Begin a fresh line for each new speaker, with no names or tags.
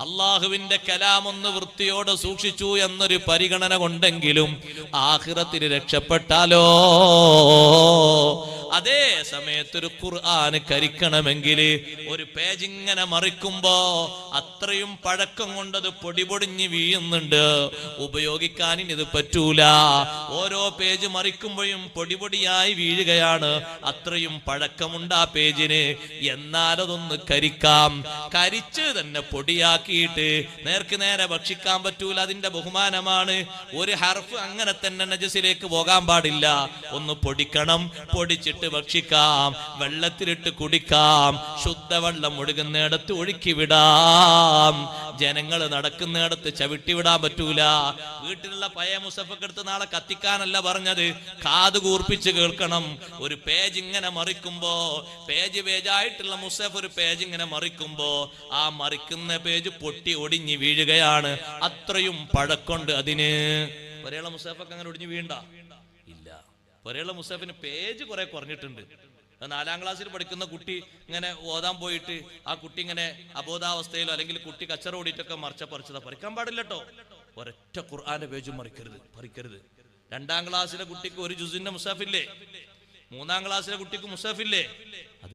അള്ളാഹുവിന്റെ കലാം ഒന്ന് വൃത്തിയോടെ സൂക്ഷിച്ചു എന്നൊരു പരിഗണന കൊണ്ടെങ്കിലും ആഖിറത്തിൽ രക്ഷപ്പെട്ടാലോ, അതേ സമയത്തൊരു ഖുർആൻ കരിക്കണമെങ്കിൽ ഒരു പേജ് ഇങ്ങനെ മറിക്കുമ്പോ അത്രയും പഴക്കം കൊണ്ടത് പൊടിപൊടിഞ്ഞ് വീഴുന്നുണ്ട്, ഉപയോഗിക്കാൻ ഇത് പറ്റൂല. ഓരോ പേജ് മറിക്കുമ്പോഴും പൊടിപൊടിയായി വീഴുകയാണ്, അത്രയും പഴക്കമുണ്ട് ആ പേജിന്. എന്നാലതൊന്ന് കരിക്കാം, കരിച്ച് തന്നെ പൊടിയാക്കിയിട്ട് നേർക്ക് നേരെ ഭക്ഷിക്കാൻ പറ്റൂല. അതിന്റെ ബഹുമാനമാണ്. ഒരു ഹർഫ് അങ്ങനെ തന്നെ നജസിലേക്ക് പോകാൻ പാടില്ല, ഒന്ന് പൊടിക്കണം, പൊടിച്ചിട്ട് ഭക്ഷിക്കാം, വെള്ളത്തിലിട്ട് കുടിക്കാം, ശുദ്ധവെള്ളം ഒഴുകുന്നിടത്ത് ഒഴുക്കി വിടാം, ജനങ്ങൾ നടക്കുന്നിടത്ത് ചവിട്ടി വിടാൻ പറ്റൂല. വീട്ടിലുള്ള പഴയ മുസഫൊക്കെ എടുത്ത് നാളെ കത്തിക്കാനല്ല പറഞ്ഞത്, കാത് കൂർപ്പിച്ച് കേൾക്കണം. ഒരു പേജ് ഇങ്ങനെ മറിക്കുമ്പോ, പേജായിട്ടുള്ള മുസഫ് ഒരു പേജ് ഇങ്ങനെ മറിക്കുമ്പോ ആ മറിക്കുന്ന പേജ് പൊട്ടി ഒടിഞ്ഞ് വീഴുകയാണ്, അത്രയും പഴക്കൊണ്ട് അതിന്. ഒരേള മുസഫൊക്കെ അങ്ങനെ ഒടിഞ്ഞ് വീണ്ട ഇല്ല. ഒരേള മുസഫിന് പേജ് കുറെ കുറഞ്ഞിട്ടുണ്ട്. 4ാം ക്ലാസ്സിൽ പഠിക്കുന്ന കുട്ടി ഇങ്ങനെ ഓതാൻ പോയിട്ട് ആ കുട്ടി ഇങ്ങനെ അബോധാവസ്ഥയിലോ അല്ലെങ്കിൽ കുട്ടി കച്ചറ ഓടിയിട്ടൊക്കെ പറിച്ചതാ. പറിക്കാൻ പാടില്ലട്ടോ. ഒരൊറ്റ ഖുർആന്റെ പേജും പറിക്കരുത്. 2ാം ക്ലാസ്സിലെ കുട്ടിക്ക് ഒരു ജുസിന്റെ മുസാഫില്ലേ, 3ാം ക്ലാസ്സിലെ കുട്ടിക്ക് മുസാഫില്ലേ?